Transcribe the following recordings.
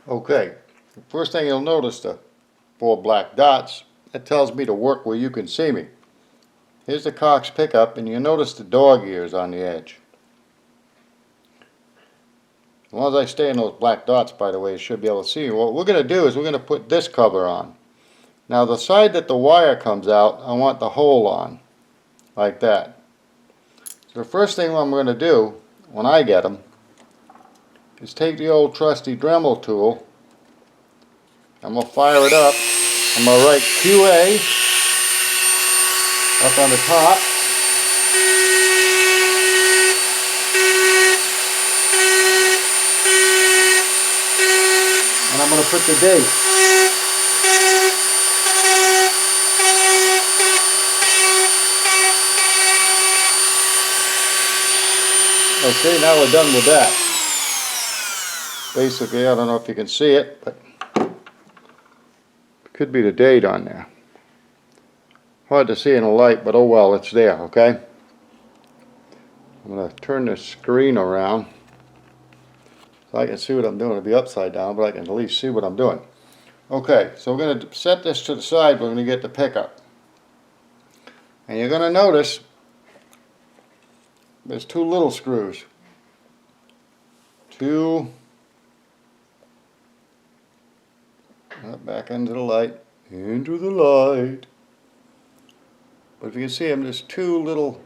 Okay, first thing you'll notice, the 4 black dots. That tells me to work where you can see me. Here's the Cox pickup, and you notice the dog ears on the edge. As long as I stay in those black dots, by the way, you should be able to see me. What we're going to do is we're going to put this cover on. Now the side that the wire comes out, I want the hole on, like that. So the first thing I'm going to do, when I get them, is take the old trusty Dremel tool. I'm going to fire it up. I'm going to write QA up on the top. And I'm going to put the date. Okay, now we're done with that. Basically, I don't know if you can see it, but it could be the date on there. Hard to see in the light, but oh well, it's there, okay? I'm going to turn this screen around so I can see what I'm doing. It'll be upside down, but I can at least see what I'm doing. Okay, so we're going to set this to the side. We're going to get the pickup. And you're going to notice there's 2 little screws. 2, back into the light, into the light. But if you can see them, there's 2 little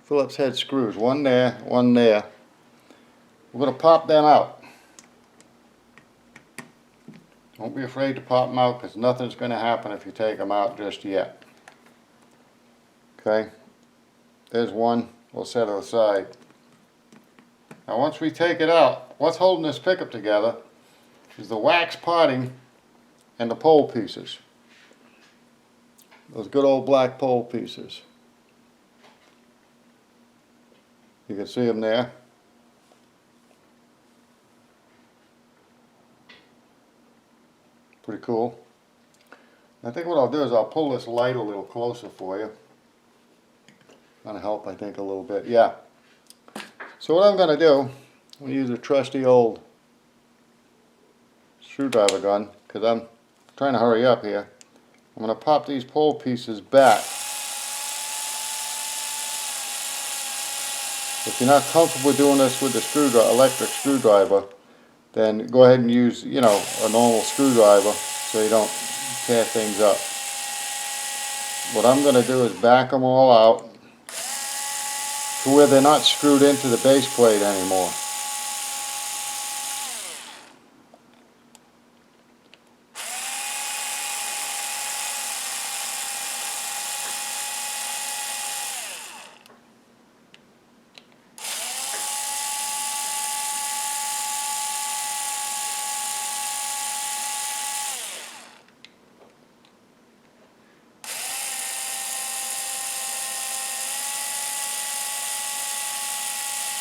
Phillips head screws. One there, one there. We're going to pop them out. Don't be afraid to pop them out, because nothing's going to happen if you take them out just yet. Okay, there's one. We'll set it aside. Now once we take it out, what's holding this pickup together is the wax parting and the pole pieces. Those good old black pole pieces. You can see them there. Pretty cool. I think what I'll do is I'll pull this light a little closer for you. That'll help, I think, a little bit. Yeah. So what I'm going to do, I'm going to use a trusty old screwdriver gun, because I'm trying to hurry up here. I'm going to pop these pole pieces back. If you're not comfortable doing this with the electric screwdriver, then go ahead and use, you know, a normal screwdriver so you don't tear things up. What I'm going to do is back them all out to where they're not screwed into the base plate anymore.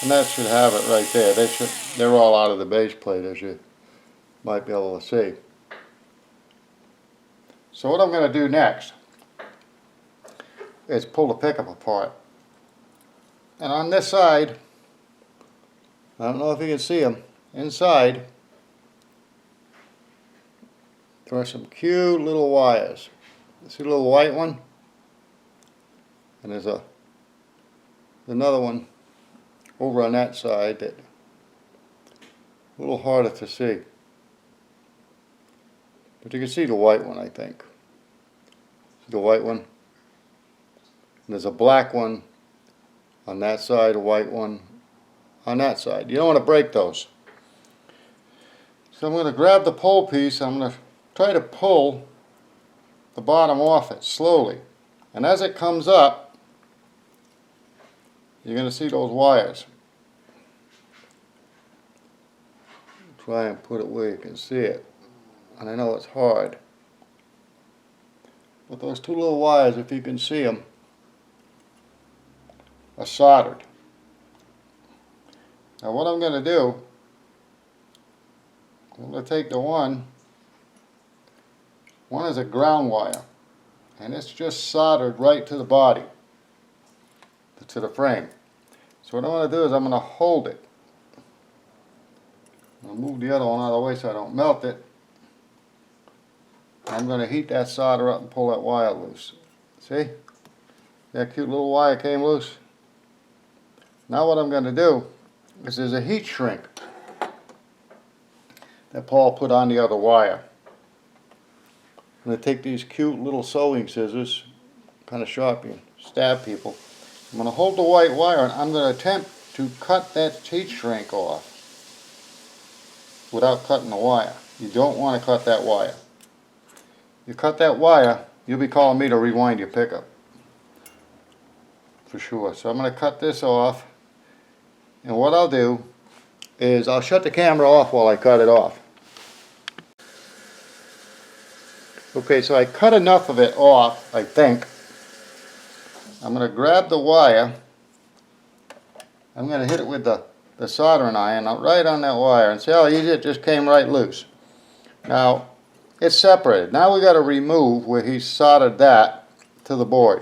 And that should have it right there. They're all out of the base plate, as you might be able to see. So what I'm going to do next is pull the pickup apart. And on this side, I don't know if you can see them, inside there are some cute little wires. See the little white one? And there's another one over on that side that a little harder to see. But you can see the white one, I think. See the white one? And there's a black one on that side, a white one on that side. You don't want to break those. So I'm going to grab the pole piece. I'm going to try to pull the bottom off it slowly. And as it comes up, you're going to see those wires. Try and put it where you can see it. And I know it's hard. But those 2 little wires, if you can see them, are soldered. Now what I'm going to do, I'm going to take the one is a ground wire. And it's just soldered right to the body, to the frame. So what I'm going to do is I'm going to hold it I'll move the other one out of the way so I don't melt it. I'm going to heat that solder up and pull that wire loose. See? That cute little wire came loose. Now what I'm going to do is there's a heat shrink that Paul put on the other wire. I'm going to take these cute little sewing scissors, kind of sharp, you can stab people. I'm going to hold the white wire and I'm going to attempt to cut that heat shrink off without cutting the wire. You don't want to cut that wire. You cut that wire, you'll be calling me to rewind your pickup. For sure. So I'm going to cut this off, and what I'll do is I'll shut the camera off while I cut it off. Okay, so I cut enough of it off, I think. I'm going to grab the wire. I'm going to hit it with the soldering iron right on that wire, and see how easy it just came right loose. Now, it's separated. Now we got to remove where he soldered that to the board,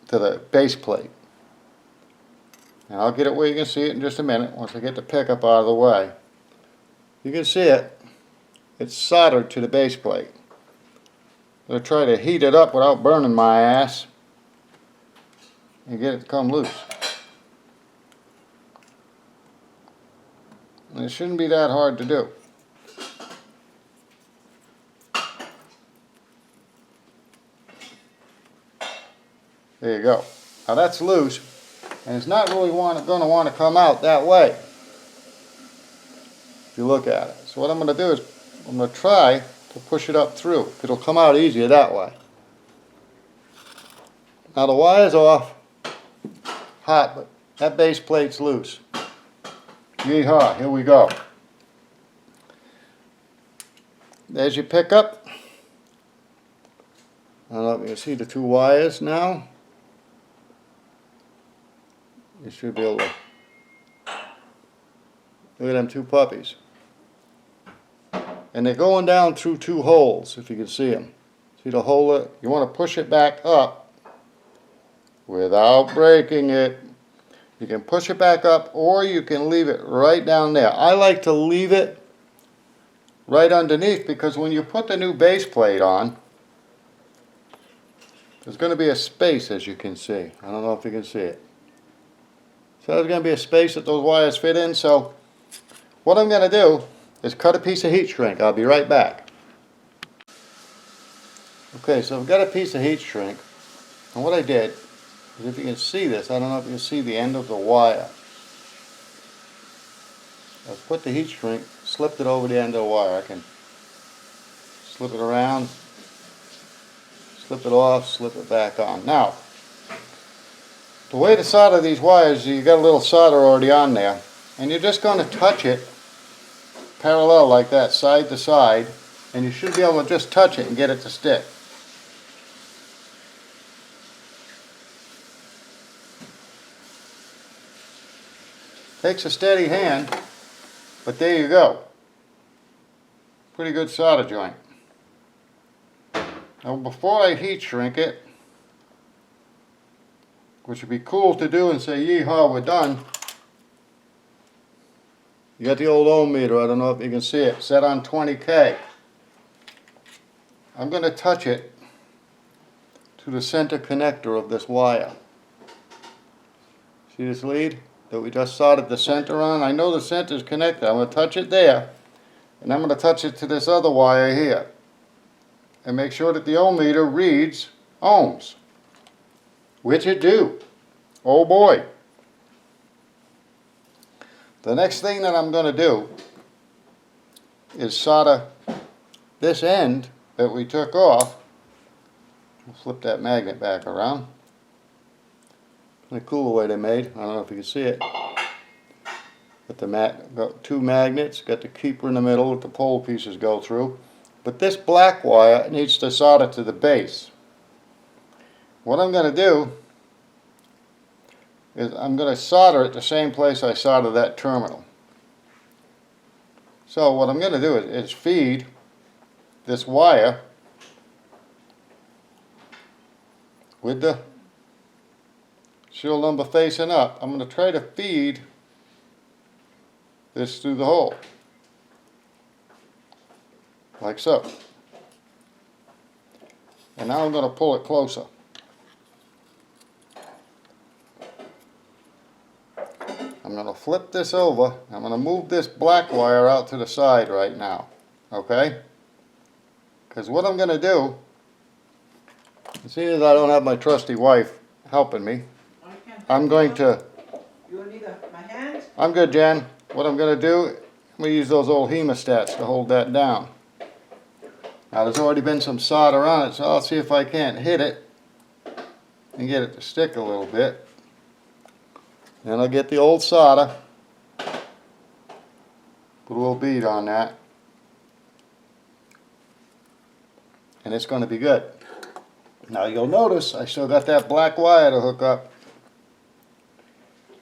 to the base plate. And I'll get it where you can see it in just a minute once I get the pickup out of the way. You can see it. It's soldered to the base plate. I'm going to try to heat it up without burning my ass and get it to come loose. And it shouldn't be that hard to do. There you go. Now that's loose, and it's not really going to want to come out that way if you look at it. So what I'm going to do is I'm going to try to push it up through. It'll come out easier that way. Now the wire's off, hot, but that base plate's loose. Yeehaw, here we go. There's your pickup. I don't know if you can see the two wires now. You should be able to look at them two puppies. And they're going down through two holes, if you can see them. See the hole? You want to push it back up without breaking it. You can push it back up, or you can leave it right down there. I like to leave it right underneath, because when you put the new base plate on, there's going to be a space, as you can see. I don't know if you can see it. So there's going to be a space that those wires fit in. So what I'm going to do is cut a piece of heat shrink. I'll be right back. Okay, so I've got a piece of heat shrink, and what I did is, if you can see this, I don't know if you can see the end of the wire. I've put the heat shrink, slipped it over the end of the wire. I can slip it around, slip it off, slip it back on. Now, the way to solder these wires, you got a little solder already on there, and you're just going to touch it parallel like that, side to side, and you should be able to just touch it and get it to stick. Takes a steady hand, but there you go. Pretty good solder joint. Now before I heat shrink it, which would be cool to do and say, yeehaw, we're done. You got the old ohm meter, I don't know if you can see it, set on 20K. I'm going to touch it to the center connector of this wire. See this lead that we just soldered the center on? I know the center is connected. I'm going to touch it there, and I'm going to touch it to this other wire here, and make sure that the ohm meter reads ohms, which it do. Oh boy. The next thing that I'm going to do is solder this end that we took off. I'll flip that magnet back around. Kind of cool the way they made. I don't know if you can see it. Got two magnets, got the keeper in the middle that the pole pieces go through. But this black wire needs to solder to the base. What I'm going to do is I'm going to solder it the same place I soldered that terminal. So what I'm going to do is feed this wire with the serial number facing up. I'm going to try to feed this through the hole. like so. And now I'm going to pull it closer. I'm going to flip this over. I'm going to move this black wire out to the side right now. Okay? Because what I'm going to do, seeing as I don't have my trusty wife helping me, I'm going to... You need my hands? I'm good, Jen. What I'm going to do, I'm going to use those old hemostats to hold that down. Now there's already been some solder on it, so I'll see if I can't hit it and get it to stick a little bit. Then I'll get the old solder, put a little bead on that, and it's going to be good. Now you'll notice I still got that black wire to hook up.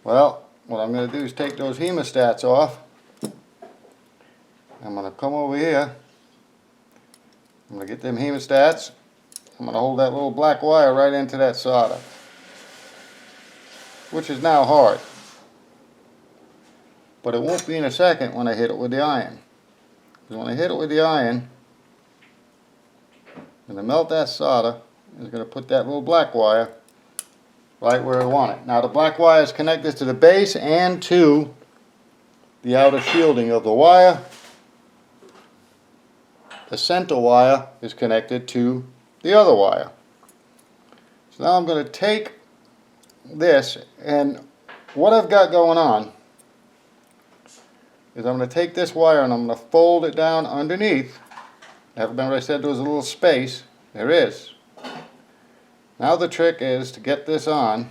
Well, what I'm going to do is take those hemostats off. I'm going to come over here. I'm going to get them hemostats. I'm going to hold that little black wire right into that solder, which is now hard. But it won't be in a second when I hit it with the iron. Because when I hit it with the iron, I'm going to melt that solder. I'm going to put that little black wire right where I want it. Now the black wire is connected to the base and to the outer shielding of the wire. The center wire is connected to the other wire. So now I'm going to take this, and what I've got going on is I'm going to take this wire and I'm going to fold it down underneath. Remember I said there was a little space? There is. Now the trick is to get this on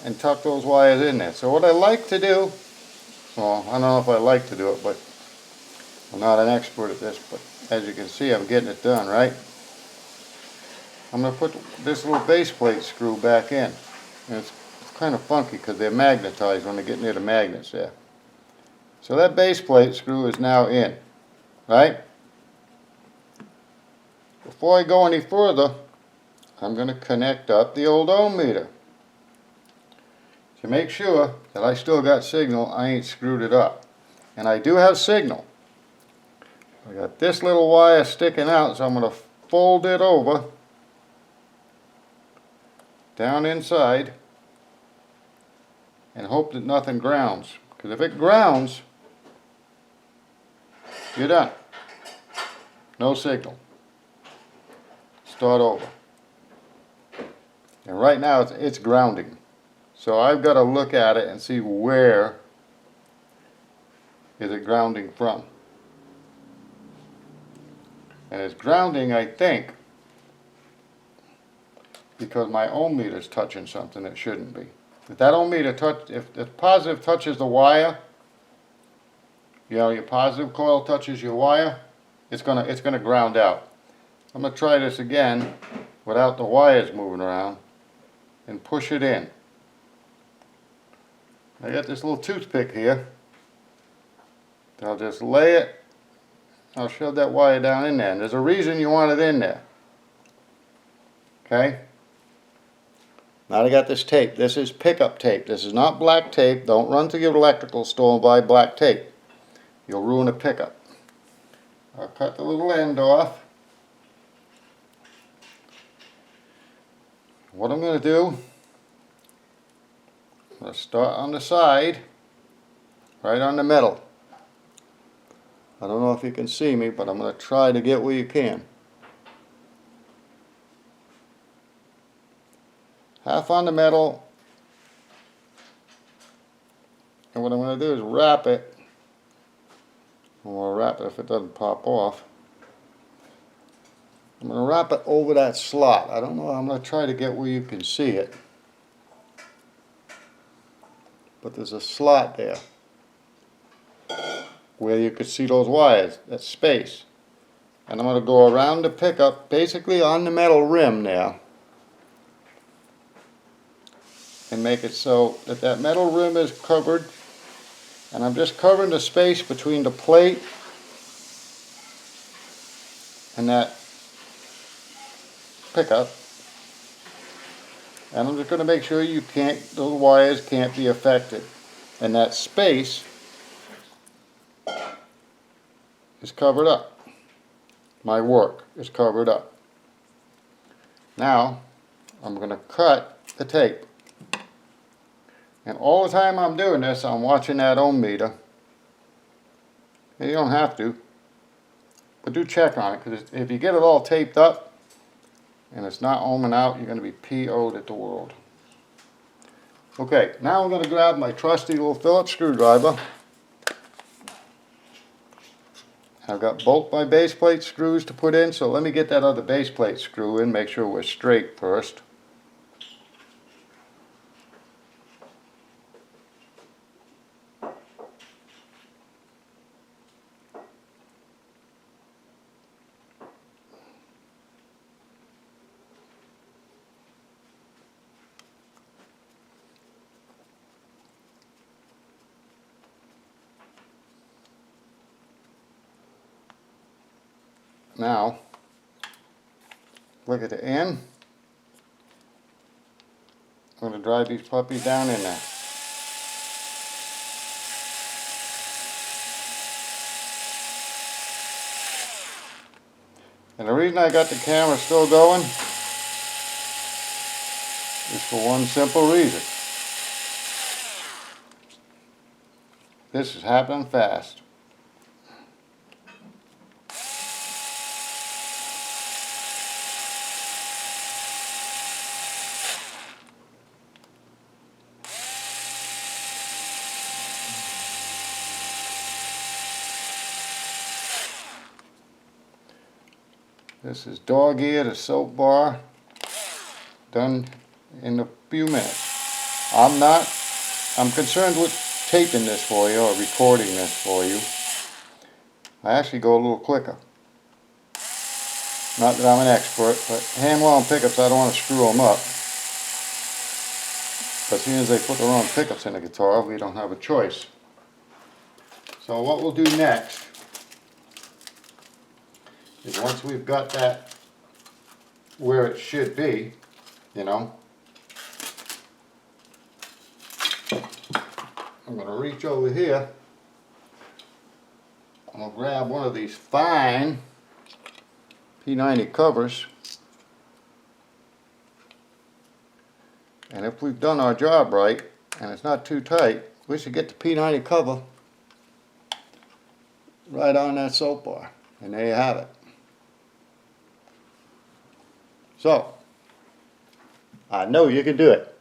and tuck those wires in there. So what I like to do, well, I don't know if I like to do it, but I'm not an expert at this, but as you can see, I'm getting it done, right? I'm going to put this little base plate screw back in. And it's kind of funky because they're magnetized when they get near the magnets there. So that base plate screw is now in, right? Before I go any further, I'm going to connect up the old ohm meter. To make sure that I still got signal, I ain't screwed it up. And I do have signal. I got this little wire sticking out, so I'm going to fold it over down inside and hope that nothing grounds. Because if it grounds, you're done. No signal. Start over. And right now it's grounding. So I've got to look at it and see where is it grounding from. And it's grounding, I think, because my ohm meter is touching something it shouldn't be. If that ohm meter if the positive touches the wire, you know, your positive coil touches your wire, it's gonna ground out. I'm gonna try this again without the wires moving around and push it in. I got this little toothpick here. I'll just lay it. I'll shove that wire down in there. And there's a reason you want it in there. Okay? Now I got this tape. This is pickup tape. This is not black tape. Don't run to your electrical store and buy black tape. You'll ruin a pickup. I'll cut the little end off. What I'm going to do, I'm going to start on the side, right on the middle. I don't know if you can see me, but I'm going to try to get where you can. Half on the middle, and what I'm going to do is wrap it. I'm going to wrap it if it doesn't pop off. I'm going to wrap it over that slot. I don't know, I'm going to try to get where you can see it. But there's a slot there where you could see those wires, that space. And I'm going to go around the pickup, basically on the metal rim now, and make it so that that metal rim is covered, and I'm just covering the space between the plate and that pickup. And I'm just going to make sure those wires can't be affected. And that space is covered up. My work is covered up. Now I'm going to cut the tape. And all the time I'm doing this, I'm watching that ohm meter. And you don't have to, but do check on it, because if you get it all taped up and it's not ohming out, you're going to be PO'd at the world. Okay, now I'm going to grab my trusty little Phillips screwdriver. I've got both my base plate screws to put in, so let me get that other base plate screw in, make sure we're straight first. Now, look at the end. I'm going to drive these puppies down in there. And the reason I got the camera still going is for one simple reason. This is happening fast. This is Dogear, the soap bar, done in a few minutes. I'm concerned with taping this for you or recording this for you. I actually go a little quicker. Not that I'm an expert, but hand-wound pickups, I don't want to screw them up. But seeing as they put the wrong pickups in the guitar, we don't have a choice. So what we'll do next is, once we've got that where it should be, you know, I'm going to reach over here. I'm going to grab one of these fine P90 covers, and if we've done our job right and it's not too tight, we should get the P90 cover right on that soap bar, and there you have it. So, I know you can do it.